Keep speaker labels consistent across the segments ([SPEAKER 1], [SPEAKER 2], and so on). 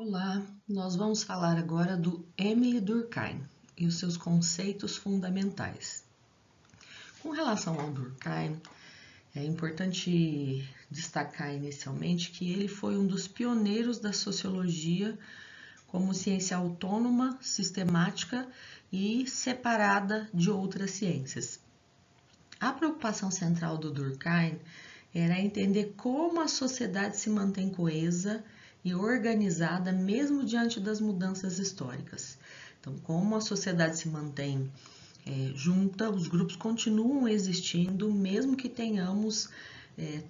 [SPEAKER 1] Olá, nós vamos falar agora do Émile Durkheim e os seus conceitos fundamentais. Com relação ao Durkheim, é importante destacar inicialmente que ele foi um dos pioneiros da sociologia como ciência autônoma, sistemática e separada de outras ciências. A preocupação central do Durkheim era entender como a sociedade se mantém coesa e organizada mesmo diante das mudanças históricas. Então, como a sociedade se mantém junta, os grupos continuam existindo, mesmo que tenhamos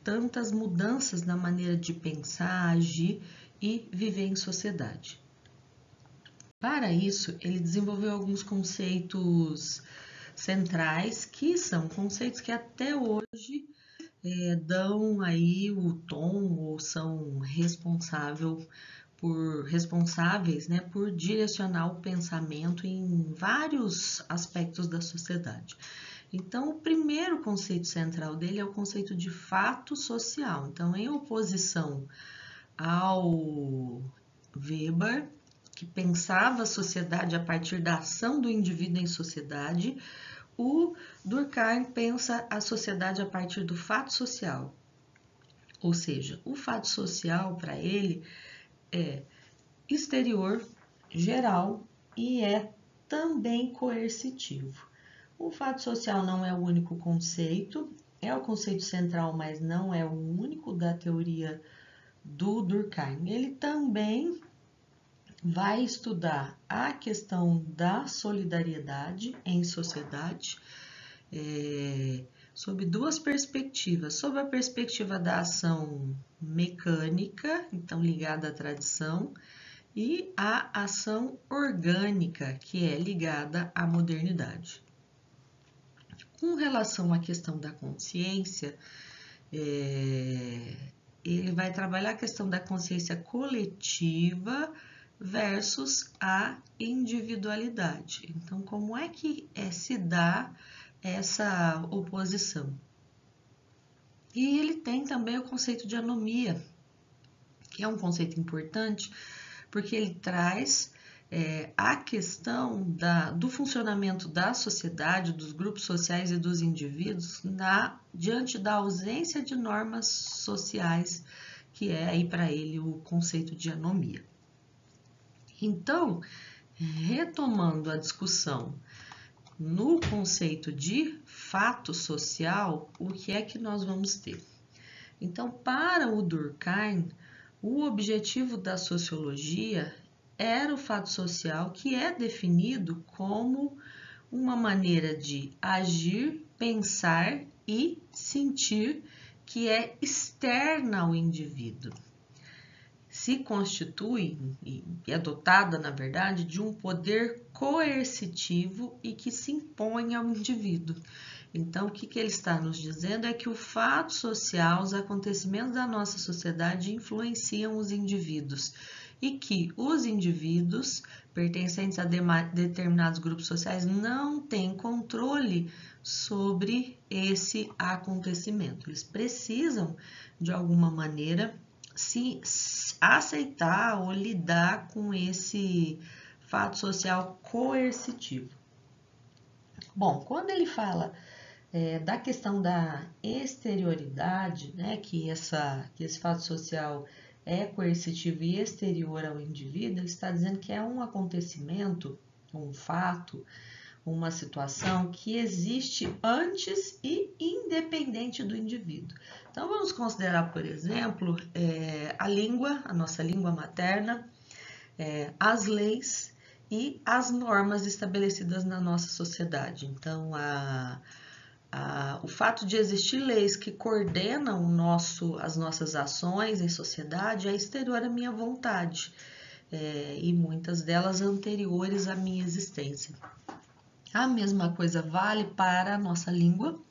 [SPEAKER 1] tantas mudanças na maneira de pensar, agir e viver em sociedade. Para isso, ele desenvolveu alguns conceitos centrais, que são conceitos que até hoje dão aí o tom ou são responsáveis, né, por direcionar o pensamento em vários aspectos da sociedade. Então, o primeiro conceito central dele é o conceito de fato social. Então, em oposição ao Weber, que pensava a sociedade a partir da ação do indivíduo em sociedade, o Durkheim pensa a sociedade a partir do fato social. Ou seja, o fato social para ele é exterior, geral e é também coercitivo. O fato social não é o único conceito, é o conceito central, mas não é o único da teoria do Durkheim. Ele também vai estudar a questão da solidariedade em sociedade, sob duas perspectivas. Sob a perspectiva da ação mecânica, então ligada à tradição, e a ação orgânica, que é ligada à modernidade. Com relação à questão da consciência, ele vai trabalhar a questão da consciência coletiva versus a individualidade. Então, como é que se dá essa oposição? E ele tem também o conceito de anomia, que é um conceito importante, porque ele traz a questão do funcionamento da sociedade, dos grupos sociais e dos indivíduos diante da ausência de normas sociais, que é aí para ele o conceito de anomia. Então, retomando a discussão no conceito de fato social, o que é que nós vamos ter? Então, para o Durkheim, o objetivo da sociologia era o fato social, que é definido como uma maneira de agir, pensar e sentir que é externa ao indivíduo. Se constitui e é dotada, na verdade, de um poder coercitivo e que se impõe ao indivíduo. Então, o que ele está nos dizendo é que o fato social, os acontecimentos da nossa sociedade influenciam os indivíduos e que os indivíduos pertencentes a determinados grupos sociais não têm controle sobre esse acontecimento. Eles precisam, de alguma maneira, se aceitar ou lidar com esse fato social coercitivo. Bom, quando ele fala da questão da exterioridade, né, que esse fato social é coercitivo e exterior ao indivíduo, ele está dizendo que é um acontecimento, um fato, uma situação que existe antes e independente do indivíduo. Então, vamos considerar, por exemplo, a língua, a nossa língua materna, as leis e as normas estabelecidas na nossa sociedade. Então, o fato de existir leis que coordenam as nossas ações em sociedade é exterior à minha vontade, e muitas delas anteriores à minha existência. A mesma coisa vale para a nossa língua.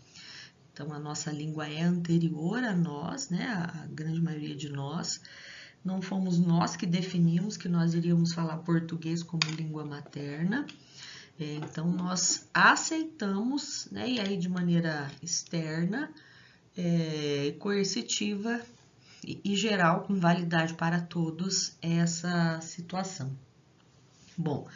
[SPEAKER 1] Então, a nossa língua é anterior a nós, né? A grande maioria de nós. Não fomos nós que definimos que nós iríamos falar português como língua materna. Então, nós aceitamos, né? E aí de maneira externa, coercitiva, e geral, com validade para todos, essa situação. Bom,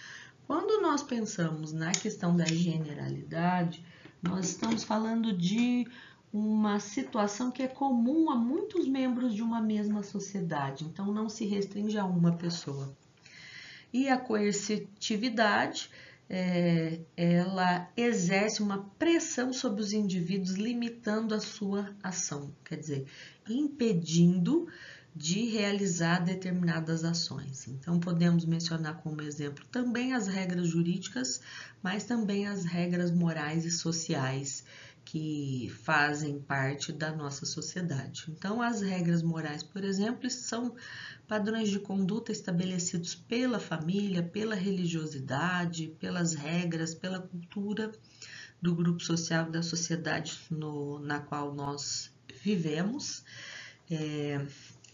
[SPEAKER 1] quando nós pensamos na questão da generalidade, nós estamos falando de uma situação que é comum a muitos membros de uma mesma sociedade, então não se restringe a uma pessoa. E a coercitividade, ela exerce uma pressão sobre os indivíduos, limitando a sua ação, quer dizer, impedindo de realizar determinadas ações. Então, podemos mencionar como exemplo também as regras jurídicas, mas também as regras morais e sociais que fazem parte da nossa sociedade. Então, as regras morais, por exemplo, são padrões de conduta estabelecidos pela família, pela religiosidade, pelas regras, pela cultura do grupo social e da sociedade na qual nós vivemos.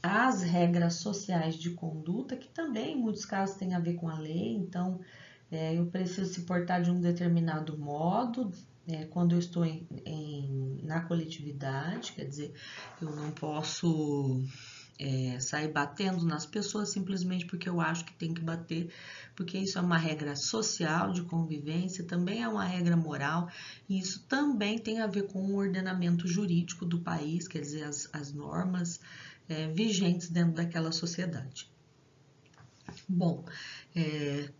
[SPEAKER 1] As regras sociais de conduta, que também em muitos casos têm a ver com a lei, então eu preciso se portar de um determinado modo quando eu estou na coletividade, quer dizer, eu não posso sair batendo nas pessoas simplesmente porque eu acho que tem que bater, porque isso é uma regra social de convivência, também é uma regra moral, e isso também tem a ver com o ordenamento jurídico do país, quer dizer, as normas vigentes dentro daquela sociedade. Bom,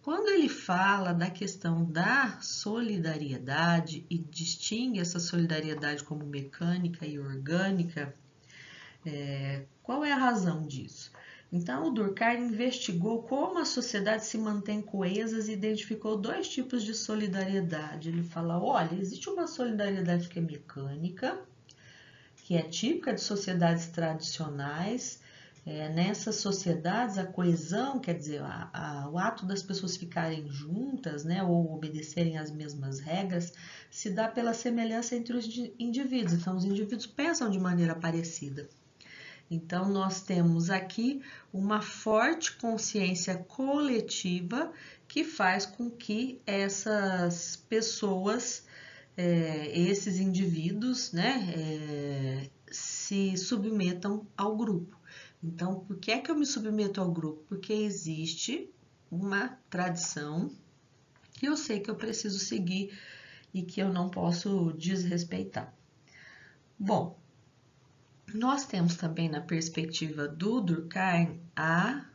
[SPEAKER 1] quando ele fala da questão da solidariedade e distingue essa solidariedade como mecânica e orgânica, qual é a razão disso? Então, o Durkheim investigou como a sociedade se mantém coesa e identificou dois tipos de solidariedade. Ele fala, olha, existe uma solidariedade que é mecânica, que é típica de sociedades tradicionais. Nessas sociedades, a coesão, quer dizer, o ato das pessoas ficarem juntas, né, ou obedecerem às mesmas regras, se dá pela semelhança entre os indivíduos. Então, os indivíduos pensam de maneira parecida. Então, nós temos aqui uma forte consciência coletiva que faz com que essas pessoas, esses indivíduos, né, se submetam ao grupo. Então, por que é que eu me submeto ao grupo? Porque existe uma tradição que eu sei que eu preciso seguir e que eu não posso desrespeitar. Bom, nós temos também na perspectiva do Durkheim a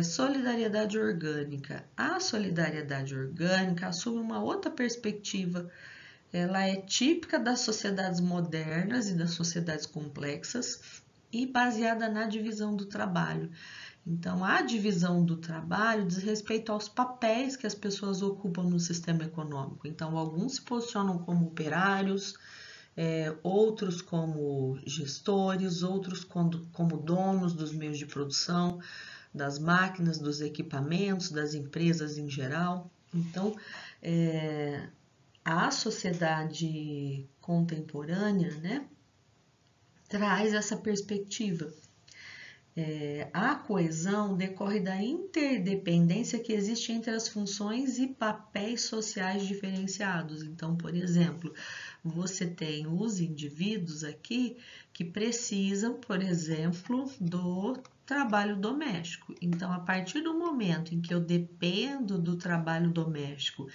[SPEAKER 1] solidariedade orgânica. A solidariedade orgânica assume uma outra perspectiva. Ela é típica das sociedades modernas e das sociedades complexas e baseada na divisão do trabalho. Então, a divisão do trabalho diz respeito aos papéis que as pessoas ocupam no sistema econômico. Então, alguns se posicionam como operários, outros como gestores, outros como donos dos meios de produção, das máquinas, dos equipamentos, das empresas em geral. Então, a sociedade contemporânea, né, traz essa perspectiva. A coesão decorre da interdependência que existe entre as funções e papéis sociais diferenciados. Então, por exemplo, você tem os indivíduos aqui que precisam, por exemplo, do trabalho doméstico. Então, a partir do momento em que eu dependo do trabalho doméstico,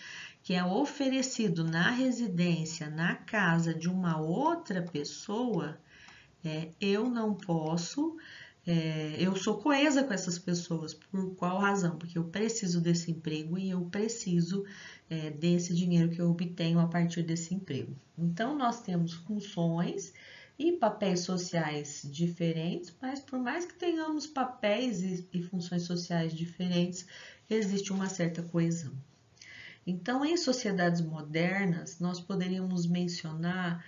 [SPEAKER 1] que é oferecido na residência, na casa de uma outra pessoa, eu não posso, eu sou coesa com essas pessoas. Por qual razão? Porque eu preciso desse emprego e eu preciso desse dinheiro que eu obtenho a partir desse emprego. Então, nós temos funções e papéis sociais diferentes, mas por mais que tenhamos papéis e funções sociais diferentes, existe uma certa coesão. Então, em sociedades modernas, nós poderíamos mencionar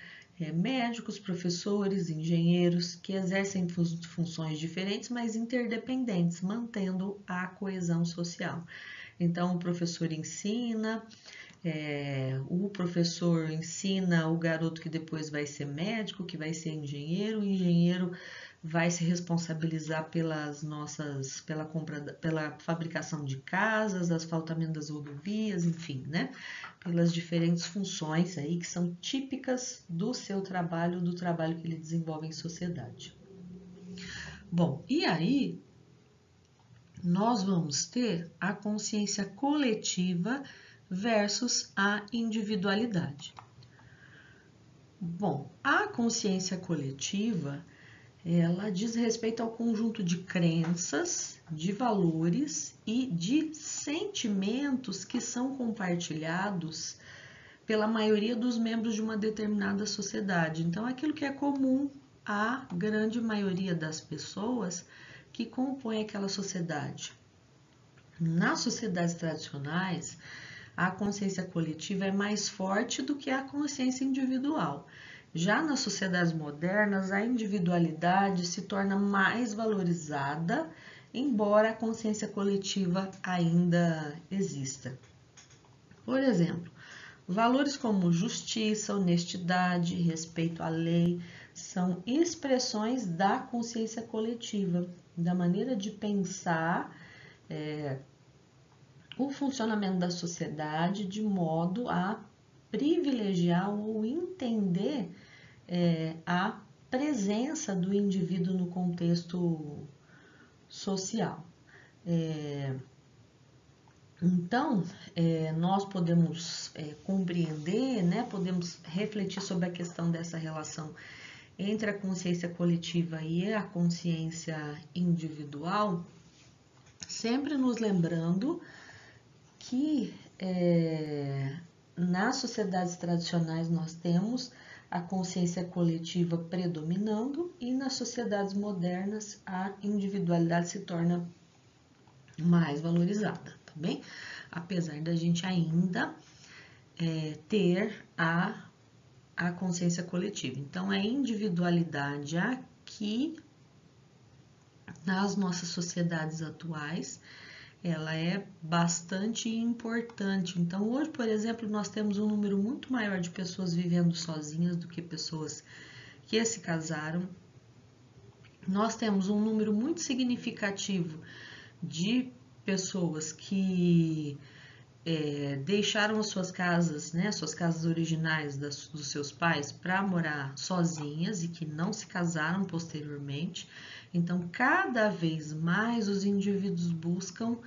[SPEAKER 1] médicos, professores, engenheiros que exercem funções diferentes, mas interdependentes, mantendo a coesão social. Então, o professor ensina o garoto que depois vai ser médico, que vai ser engenheiro, o engenheiro vai se responsabilizar pela fabricação de casas, asfaltamento das rodovias, enfim, né? Pelas diferentes funções aí que são típicas do seu trabalho, do trabalho que ele desenvolve em sociedade. Bom, e aí nós vamos ter a consciência coletiva versus a individualidade. Bom, a consciência coletiva, ela diz respeito ao conjunto de crenças, de valores e de sentimentos que são compartilhados pela maioria dos membros de uma determinada sociedade. Então, aquilo que é comum à grande maioria das pessoas que compõem aquela sociedade. Nas sociedades tradicionais, a consciência coletiva é mais forte do que a consciência individual. Já nas sociedades modernas, a individualidade se torna mais valorizada, embora a consciência coletiva ainda exista. Por exemplo, valores como justiça, honestidade, respeito à lei são expressões da consciência coletiva, da maneira de pensar o funcionamento da sociedade de modo a privilegiar ou entender a presença do indivíduo no contexto social. Então, nós podemos compreender, né, podemos refletir sobre a questão dessa relação entre a consciência coletiva e a consciência individual, sempre nos lembrando que nas sociedades tradicionais nós temos a consciência coletiva predominando e nas sociedades modernas a individualidade se torna mais valorizada, tá bem? Apesar da gente ainda ter a consciência coletiva. Então, a individualidade aqui, nas nossas sociedades atuais, ela é bastante importante. Então, hoje, por exemplo, nós temos um número muito maior de pessoas vivendo sozinhas do que pessoas que se casaram. Nós temos um número muito significativo de pessoas que deixaram as suas casas, né, suas casas originais dos seus pais para morar sozinhas e que não se casaram posteriormente. Então, cada vez mais os indivíduos buscam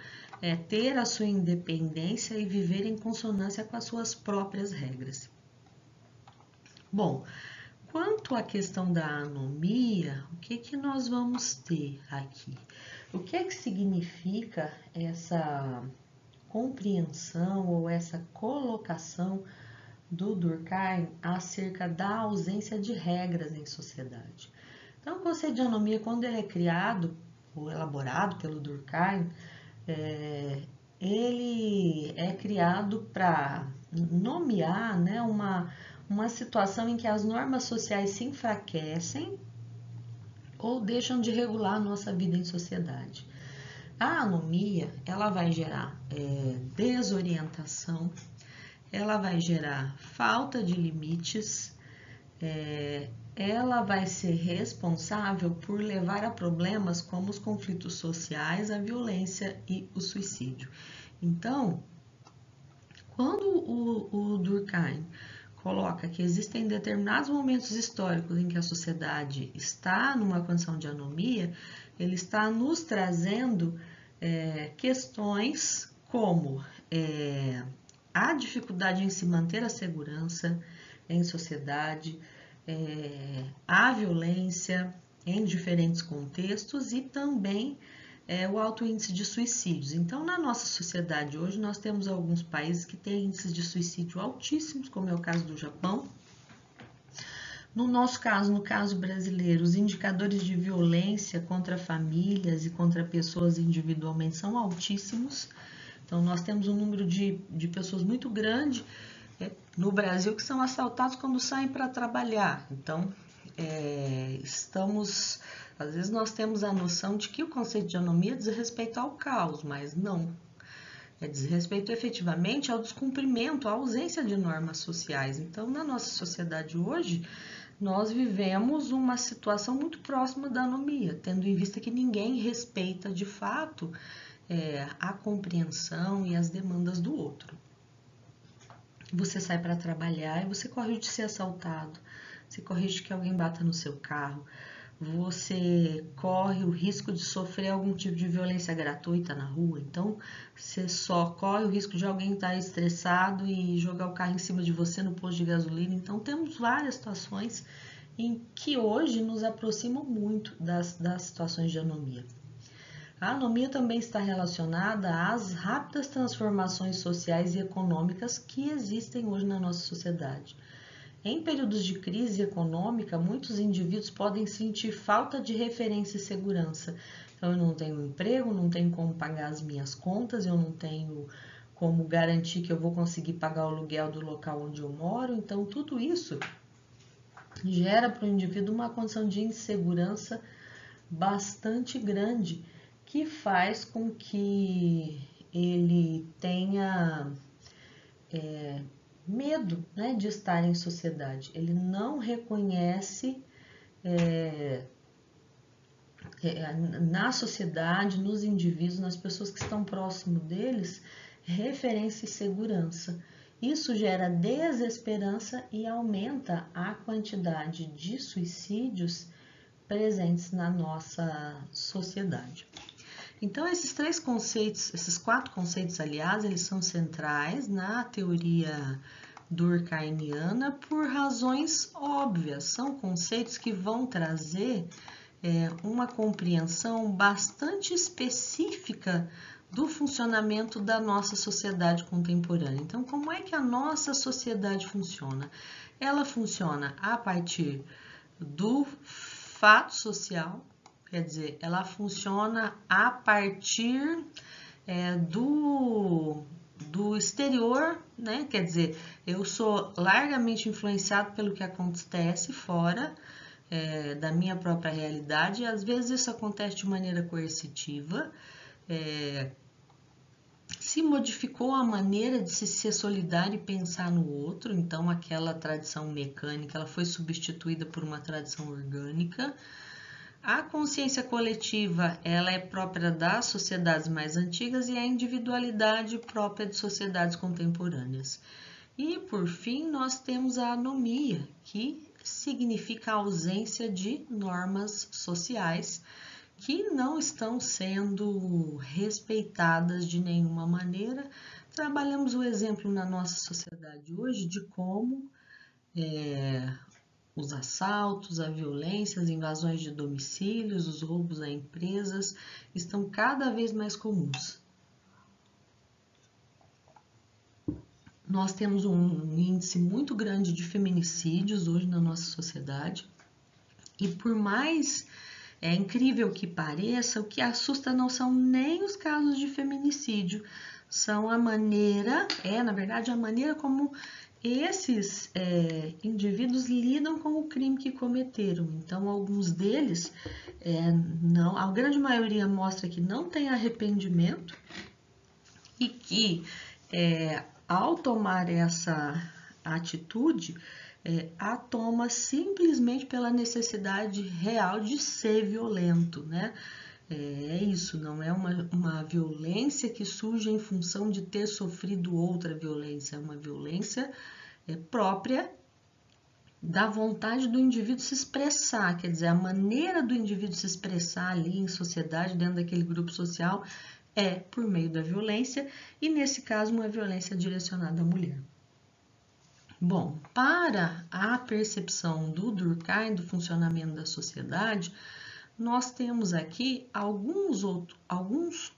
[SPEAKER 1] ter a sua independência e viver em consonância com as suas próprias regras. Bom, quanto à questão da anomia, o que nós vamos ter aqui? O que é que significa essa compreensão ou essa colocação do Durkheim acerca da ausência de regras em sociedade? Então, o conceito de anomia, quando ele é criado ou elaborado pelo Durkheim, ele é criado para nomear, né, uma situação em que as normas sociais se enfraquecem ou deixam de regular a nossa vida em sociedade. A anomia, ela vai gerar desorientação, ela vai gerar falta de limites, ela vai ser responsável por levar a problemas como os conflitos sociais, a violência e o suicídio. Então, quando o Durkheim coloca que existem determinados momentos históricos em que a sociedade está numa condição de anomia, ele está nos trazendo questões como a dificuldade em se manter a segurança em sociedade, a violência em diferentes contextos e também o alto índice de suicídios. Então, na nossa sociedade hoje, nós temos alguns países que têm índices de suicídio altíssimos, como é o caso do Japão. No nosso caso, no caso brasileiro, os indicadores de violência contra famílias e contra pessoas individualmente são altíssimos. Então, nós temos um número de pessoas muito grande no Brasil que são assaltados quando saem para trabalhar. Então, às vezes nós temos a noção de que o conceito de anomia diz respeito ao caos, mas não. Diz respeito efetivamente ao descumprimento, à ausência de normas sociais. Então, na nossa sociedade hoje, nós vivemos uma situação muito próxima da anomia, tendo em vista que ninguém respeita de fato a compreensão e as demandas do outro. Você sai para trabalhar e você corre de ser assaltado, você corre de que alguém bata no seu carro, você corre o risco de sofrer algum tipo de violência gratuita na rua. Então, você só corre o risco de alguém estar estressado e jogar o carro em cima de você no posto de gasolina. Então, temos várias situações em que hoje nos aproximam muito das situações de anomia. A anomia também está relacionada às rápidas transformações sociais e econômicas que existem hoje na nossa sociedade. Em períodos de crise econômica, muitos indivíduos podem sentir falta de referência e segurança. Então, eu não tenho emprego, não tenho como pagar as minhas contas, eu não tenho como garantir que eu vou conseguir pagar o aluguel do local onde eu moro. Então, tudo isso gera para o indivíduo uma condição de insegurança bastante grande, que faz com que ele tenha medo, né, de estar em sociedade. Ele não reconhece na sociedade, nos indivíduos, nas pessoas que estão próximo deles, referência e segurança. Isso gera desesperança e aumenta a quantidade de suicídios presentes na nossa sociedade. Então, esses três conceitos, esses quatro conceitos, aliás, eles são centrais na teoria durkheimiana por razões óbvias. São conceitos que vão trazer uma compreensão bastante específica do funcionamento da nossa sociedade contemporânea. Então, como é que a nossa sociedade funciona? Ela funciona a partir do fato social, quer dizer, ela funciona a partir do exterior, né? Quer dizer, eu sou largamente influenciado pelo que acontece fora da minha própria realidade, e às vezes isso acontece de maneira coercitiva. Se modificou a maneira de se ser solidário e pensar no outro, então aquela tradição mecânica ela foi substituída por uma tradição orgânica. A consciência coletiva ela é própria das sociedades mais antigas e a individualidade própria de sociedades contemporâneas. E, por fim, nós temos a anomia, que significa a ausência de normas sociais que não estão sendo respeitadas de nenhuma maneira. Trabalhamos o exemplo na nossa sociedade hoje de como os assaltos, a violência, as invasões de domicílios, os roubos a empresas estão cada vez mais comuns. Nós temos um índice muito grande de feminicídios hoje na nossa sociedade e por mais incrível que pareça, o que assusta não são nem os casos de feminicídio, são a maneira, na verdade, a maneira como esses indivíduos lidam com o crime que cometeram. Então, alguns deles, não, a grande maioria mostra que não tem arrependimento e que, ao tomar essa atitude, a toma simplesmente pela necessidade real de ser violento, né? É isso, não é uma violência que surge em função de ter sofrido outra violência, é uma violência própria da vontade do indivíduo se expressar, quer dizer, a maneira do indivíduo se expressar ali em sociedade, dentro daquele grupo social, é por meio da violência, e nesse caso uma violência direcionada à mulher. Bom, para a percepção do Durkheim do funcionamento da sociedade, nós temos aqui alguns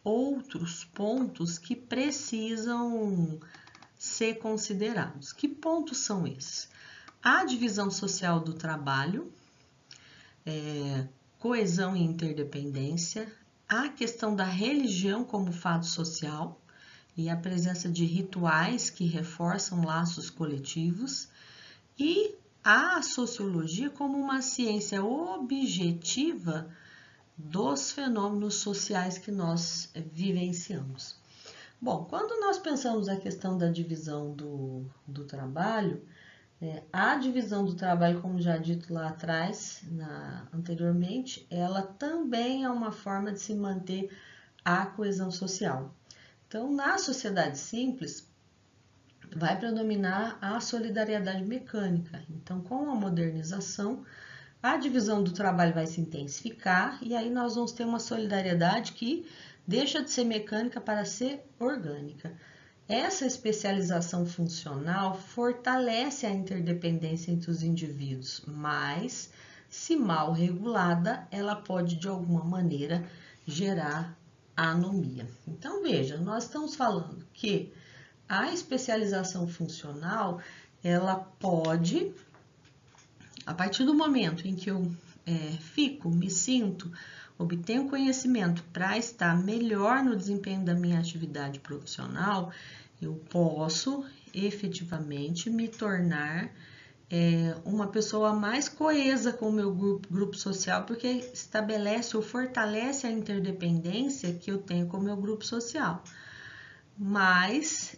[SPEAKER 1] outros pontos que precisam ser considerados. Que pontos são esses? A divisão social do trabalho, coesão e interdependência, a questão da religião como fato social e a presença de rituais que reforçam laços coletivos e a sociologia como uma ciência objetiva dos fenômenos sociais que nós vivenciamos. Bom, quando nós pensamos a questão da divisão do trabalho, a divisão do trabalho, como já dito lá atrás, anteriormente, ela também é uma forma de se manter a coesão social. Então, na sociedade simples, vai predominar a solidariedade mecânica. Então, com a modernização, a divisão do trabalho vai se intensificar e aí nós vamos ter uma solidariedade que deixa de ser mecânica para ser orgânica. Essa especialização funcional fortalece a interdependência entre os indivíduos, mas, se mal regulada, ela pode de alguma maneira gerar anomia. Então, veja, nós estamos falando que a especialização funcional, ela pode, a partir do momento em que eu me sinto, obtenho conhecimento para estar melhor no desempenho da minha atividade profissional, eu posso efetivamente me tornar uma pessoa mais coesa com o meu grupo social, porque estabelece ou fortalece a interdependência que eu tenho com o meu grupo social. Mas,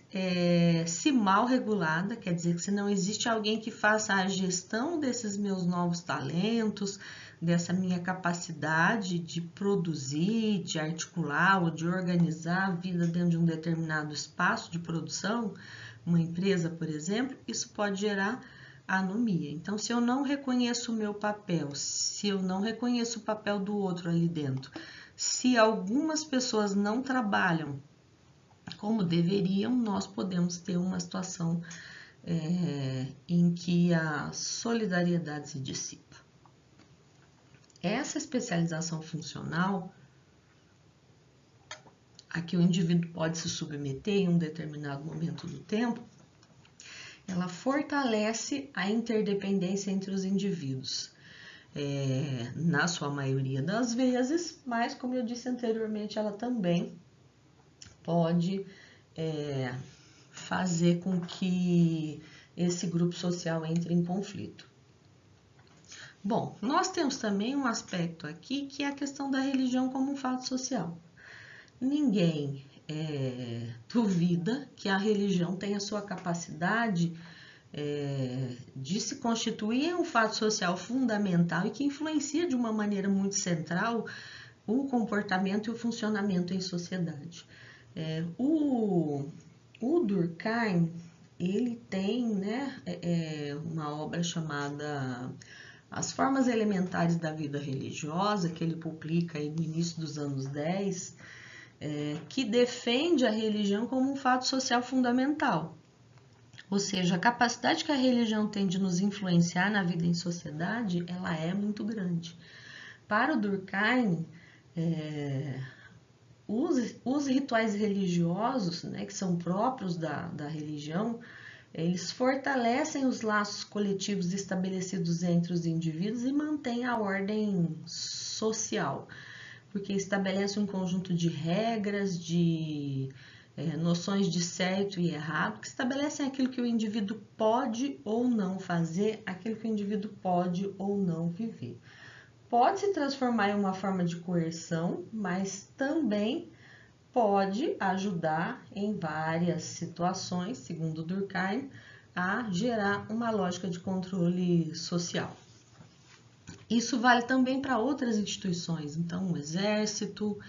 [SPEAKER 1] se mal regulada, quer dizer que se não existe alguém que faça a gestão desses meus novos talentos, dessa minha capacidade de produzir, de articular ou de organizar a vida dentro de um determinado espaço de produção, uma empresa, por exemplo, isso pode gerar anomia. Então, se eu não reconheço o meu papel, se eu não reconheço o papel do outro ali dentro, se algumas pessoas não trabalham como deveriam, nós podemos ter uma situação em que a solidariedade se dissipa. Essa especialização funcional, a que o indivíduo pode se submeter em um determinado momento do tempo, ela fortalece a interdependência entre os indivíduos, na sua maioria das vezes, mas, como eu disse anteriormente, ela também pode fazer com que esse grupo social entre em conflito. Bom, nós temos também um aspecto aqui que é a questão da religião como um fato social. Ninguém duvida que a religião tem a sua capacidade de se constituir em um fato social fundamental e que influencia de uma maneira muito central o comportamento e o funcionamento em sociedade. O Durkheim, ele tem uma obra chamada As Formas Elementares da Vida Religiosa, que ele publica aí no início dos anos 10, que defende a religião como um fato social fundamental. Ou seja, a capacidade que a religião tem de nos influenciar na vida em sociedade, ela é muito grande. Para o Durkheim, os rituais religiosos, que são próprios da religião, eles fortalecem os laços coletivos estabelecidos entre os indivíduos e mantêm a ordem social, porque estabelece um conjunto de regras, de noções de certo e errado, que estabelecem aquilo que o indivíduo pode ou não fazer, aquilo que o indivíduo pode ou não viver. Pode se transformar em uma forma de coerção, mas também pode ajudar em várias situações, segundo Durkheim, a gerar uma lógica de controle social. Isso vale também para outras instituições, então o exército,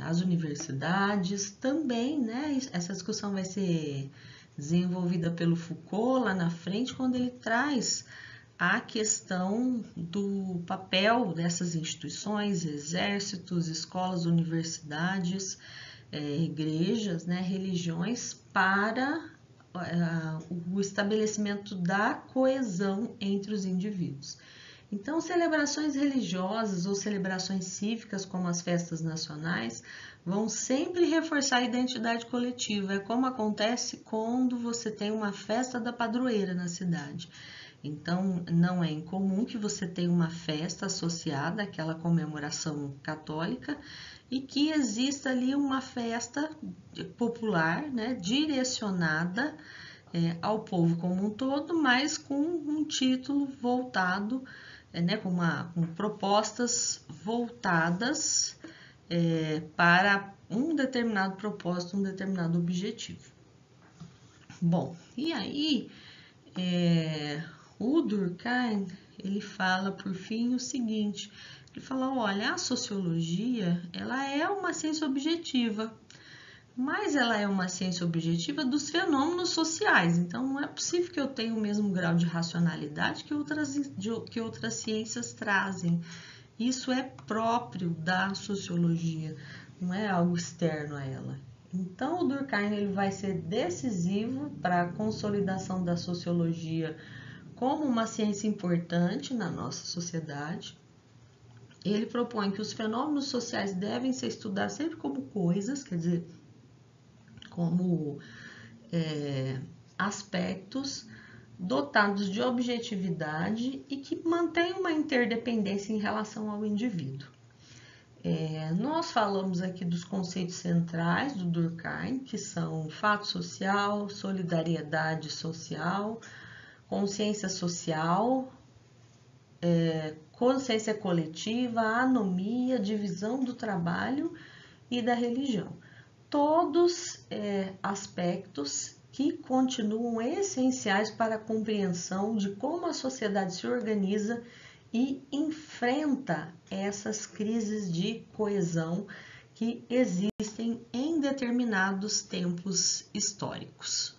[SPEAKER 1] as universidades também, essa discussão vai ser desenvolvida pelo Foucault lá na frente, quando ele traz a questão do papel dessas instituições, exércitos, escolas, universidades, igrejas, religiões, para o estabelecimento da coesão entre os indivíduos. Então, celebrações religiosas ou celebrações cívicas, como as festas nacionais, vão sempre reforçar a identidade coletiva. É como acontece quando você tem uma festa da padroeira na cidade. Então, não é incomum que você tenha uma festa associada àquela comemoração católica e que exista ali uma festa popular, direcionada ao povo como um todo, mas com um título voltado, com propostas voltadas para um determinado propósito, um determinado objetivo. Bom, e aí o Durkheim, ele fala por fim o seguinte, ele fala, olha, a sociologia, ela é uma ciência objetiva, mas ela é uma ciência objetiva dos fenômenos sociais. Então, não é possível que eu tenha o mesmo grau de racionalidade que outras ciências trazem. Isso é próprio da sociologia, não é algo externo a ela. Então, o Durkheim ele vai ser decisivo para a consolidação da sociologia como uma ciência importante na nossa sociedade. Ele propõe que os fenômenos sociais devem ser estudados sempre como coisas, quer dizer, como aspectos dotados de objetividade e que mantêm uma interdependência em relação ao indivíduo. Nós falamos aqui dos conceitos centrais do Durkheim, que são fato social, solidariedade social, consciência social, consciência coletiva, anomia, divisão do trabalho e da religião. Todos aspectos que continuam essenciais para a compreensão de como a sociedade se organiza e enfrenta essas crises de coesão que existem em determinados tempos históricos.